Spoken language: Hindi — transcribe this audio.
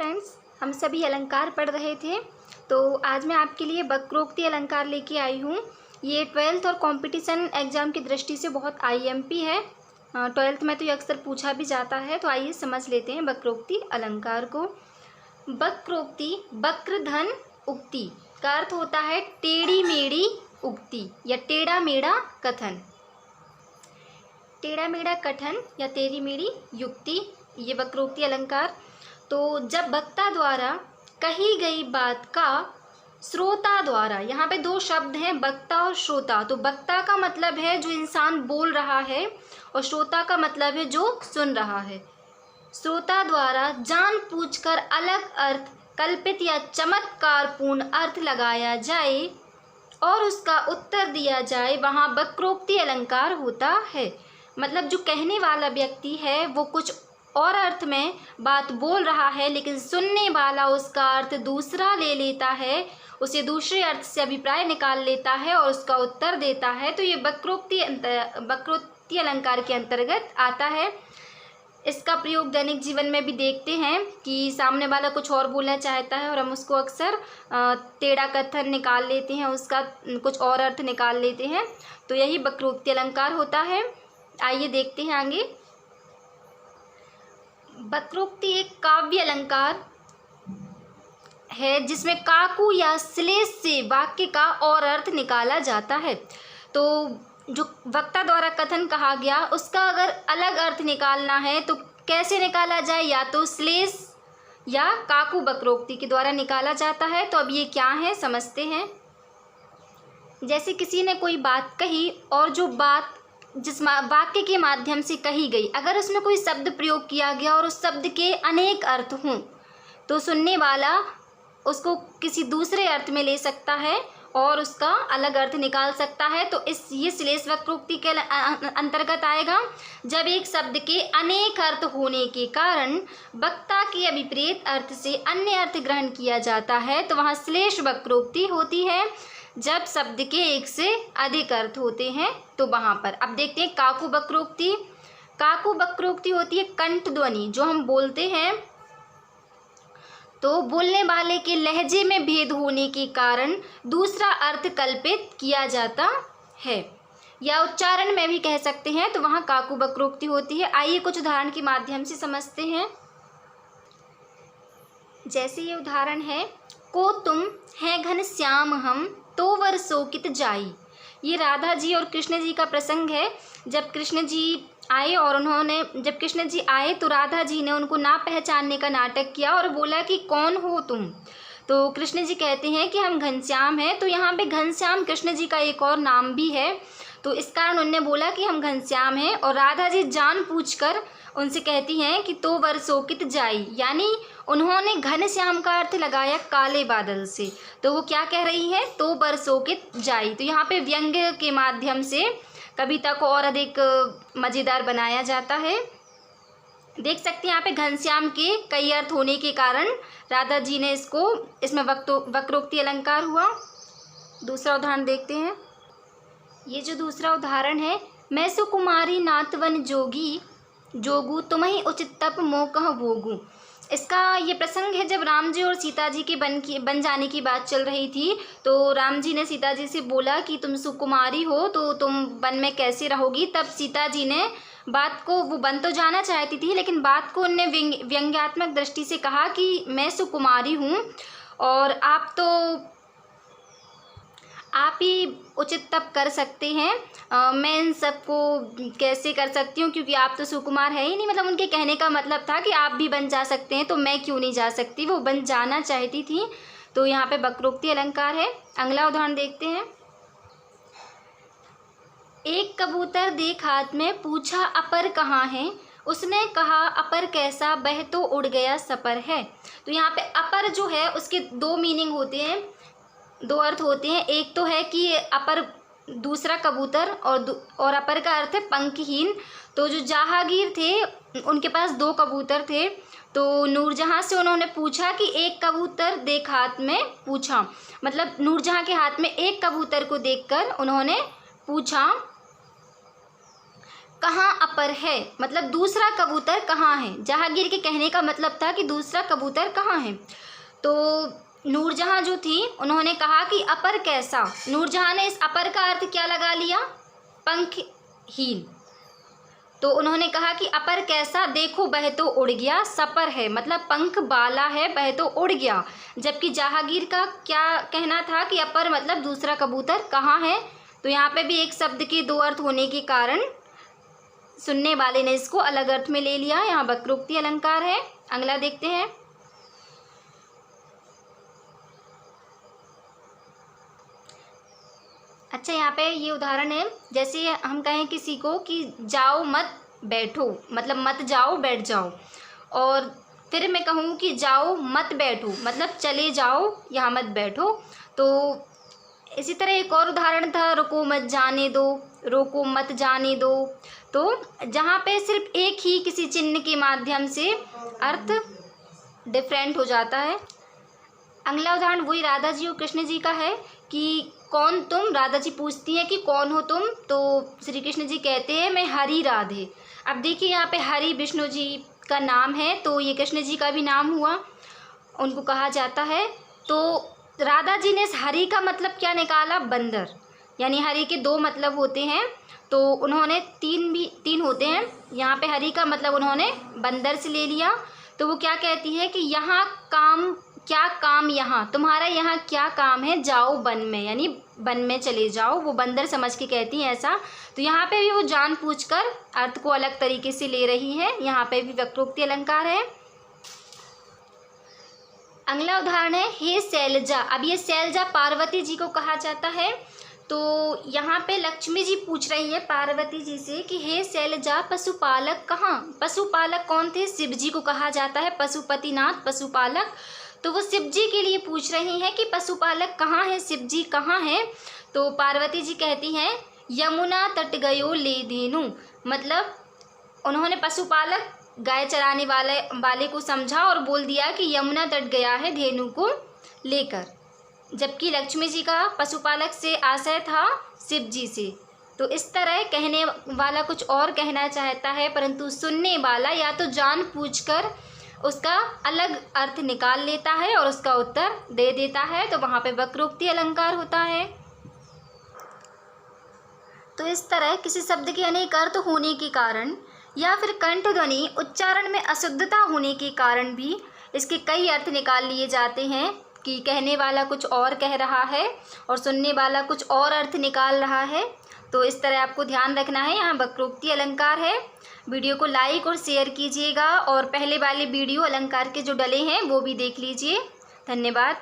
फ्रेंड्स, हम सभी अलंकार पढ़ रहे थे। तो आज मैं आपके लिए वक्रोक्ति अलंकार लेके आई हूँ। ये 12th और कंपटीशन एग्ज़ाम की दृष्टि से बहुत आईएमपी है। 12th में तो ये अक्सर पूछा भी जाता है। तो आइए समझ लेते हैं वक्रोक्ति अलंकार को। वक्रोक्ति वक्रधन उक्ति का अर्थ होता है टेढ़ी मेढ़ी उक्ति या टेढ़ा मेढ़ा कथन। टेढ़ा मेढ़ा कथन या टेढ़ी मेढ़ी युक्ति, ये वक्रोक्ति अलंकार। तो जब वक्ता द्वारा कही गई बात का श्रोता द्वारा, यहाँ पे दो शब्द हैं, वक्ता और श्रोता। तो वक्ता का मतलब है जो इंसान बोल रहा है और श्रोता का मतलब है जो सुन रहा है। श्रोता द्वारा जानबूझकर अलग अर्थ कल्पित या चमत्कारपूर्ण अर्थ लगाया जाए और उसका उत्तर दिया जाए, वहाँ वक्रोक्ति अलंकार होता है। मतलब जो कहने वाला व्यक्ति है वो कुछ और अर्थ में बात बोल रहा है, लेकिन सुनने वाला उसका अर्थ दूसरा ले लेता है, उसे दूसरे अर्थ से अभिप्राय निकाल लेता है और उसका उत्तर देता है। तो ये वक्रोक्ति अलंकार के अंतर्गत आता है। इसका प्रयोग दैनिक जीवन में भी देखते हैं कि सामने वाला कुछ और बोलना चाहता है और हम उसको अक्सर टेढ़ा कथन निकाल लेते हैं, उसका कुछ और अर्थ निकाल लेते हैं। तो यही वक्रोक्ति अलंकार होता है। आइए देखते हैं आगे। वक्रोक्ति एक काव्य अलंकार है जिसमें काकू या श्लेष से वाक्य का और अर्थ निकाला जाता है। तो जो वक्ता द्वारा कथन कहा गया उसका अगर अलग अर्थ निकालना है तो कैसे निकाला जाए, या तो श्लेष या काकू वक्रोक्ति के द्वारा निकाला जाता है। तो अब ये क्या है समझते हैं। जैसे किसी ने कोई बात कही और जो बात जिस वाक्य के माध्यम से कही गई, अगर उसमें कोई शब्द प्रयोग किया गया और उस शब्द के अनेक अर्थ हों तो सुनने वाला उसको किसी दूसरे अर्थ में ले सकता है और उसका अलग अर्थ निकाल सकता है। तो ये श्लेष वक्रोक्ति के अंतर्गत आएगा। जब एक शब्द के अनेक अर्थ होने के कारण वक्ता के विपरीत अर्थ से अन्य अर्थ ग्रहण किया जाता है तो वहाँ श्लेष वक्रोक्ति होती है। जब शब्द के एक से अधिक अर्थ होते हैं तो वहाँ पर अब देखते हैं काकू वक्रोक्ति। काकू वक्रोक्ति होती है कंठ ध्वनि, जो हम बोलते हैं तो बोलने वाले के लहजे में भेद होने के कारण दूसरा अर्थ कल्पित किया जाता है, या उच्चारण में भी कह सकते हैं। तो वहाँ काकू वक्रोक्ति होती है। आइए कुछ उदाहरण के माध्यम से समझते हैं। जैसे ये उदाहरण है, को तुम है घनश्याम हम तो वर शोकित जाई। ये राधा जी और कृष्ण जी का प्रसंग है। जब कृष्ण जी आए जब कृष्ण जी आए तो राधा जी ने उनको ना पहचानने का नाटक किया और बोला कि कौन हो तुम। तो कृष्ण जी कहते हैं कि हम घनश्याम हैं। तो यहाँ पे घनश्याम कृष्ण जी का एक और नाम भी है, तो इस कारण उन्होंने बोला कि हम घनश्याम हैं। और राधा जी जानबूझकर उनसे कहती हैं कि तो वर शोकित जाई, यानी उन्होंने घनश्याम का अर्थ लगाया काले बादल से। तो वो क्या कह रही है, तो वर शोकित जाई। तो यहाँ पे व्यंग्य के माध्यम से कविता को और अधिक मज़ेदार बनाया जाता है। देख सकते हैं यहाँ पे घनश्याम के कई अर्थ होने के कारण राधा जी ने इसमें वक्रोक्ति अलंकार हुआ। दूसरा उदाहरण देखते हैं। ये जो दूसरा उदाहरण है, मैं सुकुमारी नातवन जोगी जोगू तुम्हें उचित तप मोकह भोगू। इसका ये प्रसंग है जब राम जी और सीता जी के बन जाने की बात चल रही थी। तो राम जी ने सीता जी से बोला कि तुम सुकुमारी हो तो तुम वन में कैसे रहोगी। तब सीता जी ने बात को, वो वन तो जाना चाहती थी लेकिन बात को उनने व्यंग्यात्मक दृष्टि से कहा कि मैं सुकुमारी हूँ और आप ही उचित तप कर सकते हैं, मैं इन सबको कैसे कर सकती हूँ क्योंकि आप तो सुकुमार है ही नहीं। मतलब उनके कहने का मतलब था कि आप भी बन जा सकते हैं तो मैं क्यों नहीं जा सकती, वो बन जाना चाहती थी। तो यहाँ पे वक्रोक्ति अलंकार है। अगला उदाहरण देखते हैं। एक कबूतर देख हाथ में पूछा अपर कहाँ है, उसने कहा अपर कैसा बह तो उड़ गया सपर है। तो यहाँ पे अपर जो है उसके दो मीनिंग होते हैं, दो अर्थ होते हैं। एक तो है कि अपर दूसरा कबूतर और अपर का अर्थ है पंखहीन। तो जो जहांगीर थे उनके पास दो कबूतर थे, तो नूरजहाँ से उन्होंने पूछा कि एक कबूतर देख हाथ में पूछा, मतलब नूरजहाँ के हाथ में एक कबूतर को देखकर उन्होंने पूछा कहाँ अपर है, मतलब दूसरा कबूतर कहाँ है। जहांगीर के कहने का मतलब था कि दूसरा कबूतर कहाँ है। तो नूरजहाँ जो थी उन्होंने कहा कि अपर कैसा। नूरजहाँ ने इस अपर का अर्थ क्या लगा लिया, पंखहीन। तो उन्होंने कहा कि अपर कैसा, देखो बह तो उड़ गया, सपर है मतलब पंख बाला है, बह तो उड़ गया। जबकि जहांगीर का क्या कहना था कि अपर मतलब दूसरा कबूतर कहाँ है। तो यहाँ पे भी एक शब्द के दो अर्थ होने के कारण सुनने वाले ने इसको अलग अर्थ में ले लिया। यहाँ वक्रोक्ति अलंकार है। अगला देखते हैं। अच्छा, यहाँ पे ये उदाहरण है, जैसे हम कहें किसी को कि जाओ मत बैठो, मतलब मत जाओ बैठ जाओ। और फिर मैं कहूँ कि जाओ मत बैठो, मतलब चले जाओ यहाँ मत बैठो। तो इसी तरह एक और उदाहरण था, रुको मत जाने दो, रोको मत जाने दो। तो जहाँ पे सिर्फ एक ही किसी चिन्ह के माध्यम से अर्थ डिफरेंट हो जाता है। अगला उदाहरण वही राधा जी और कृष्ण जी का है कि कौन तुम। राधा जी पूछती हैं कि कौन हो तुम। तो श्री कृष्ण जी कहते हैं मैं हरि राधे। अब देखिए यहाँ पे हरि विष्णु जी का नाम है, तो ये कृष्ण जी का भी नाम हुआ, उनको कहा जाता है। तो राधा जी ने इस हरि का मतलब क्या निकाला, बंदर। यानी हरि के दो मतलब होते हैं, तो उन्होंने तीन होते हैं। यहाँ पे हरि का मतलब उन्होंने बंदर से ले लिया। तो वो क्या कहती है कि यहाँ क्या काम, यहाँ तुम्हारा यहाँ क्या काम है, जाओ वन में, यानी वन में चले जाओ। वो बंदर समझ के कहती हैं ऐसा। तो यहाँ पे भी वो जानबूझकर अर्थ को अलग तरीके से ले रही है। यहाँ पे भी वक्रोक्ति अलंकार है। अगला उदाहरण है हे शैलजा। अब ये शैलजा पार्वती जी को कहा जाता है। तो यहाँ पे लक्ष्मी जी पूछ रही है पार्वती जी से कि हे शैलजा पशुपालक कहाँ। पशुपालक कौन थे, शिव जी को कहा जाता है पशुपतिनाथ, पशुपालक। तो वो शिव जी के लिए पूछ रही हैं कि पशुपालक कहाँ है, शिव जी कहाँ हैं। तो पार्वती जी कहती हैं यमुना तट गयो ले धेनु, मतलब उन्होंने पशुपालक गाय चराने वाले को समझा और बोल दिया कि यमुना तट गया है धेनु को लेकर। जबकि लक्ष्मी जी का पशुपालक से आशय था शिव जी से। तो इस तरह कहने वाला कुछ और कहना चाहता है, परंतु सुनने वाला या तो जानबूझकर उसका अलग अर्थ निकाल लेता है और उसका उत्तर दे देता है। तो वहाँ पे वक्रोक्ति अलंकार होता है। तो इस तरह किसी शब्द के अनेक अर्थ होने के कारण या फिर कंठ ध्वनि उच्चारण में अशुद्धता होने के कारण भी इसके कई अर्थ निकाल लिए जाते हैं कि कहने वाला कुछ और कह रहा है और सुनने वाला कुछ और अर्थ निकाल रहा है। तो इस तरह आपको ध्यान रखना है। यहाँ वक्रोक्ति अलंकार है। वीडियो को लाइक और शेयर कीजिएगा और पहले वाले वीडियो अलंकार के जो डले हैं वो भी देख लीजिए। धन्यवाद।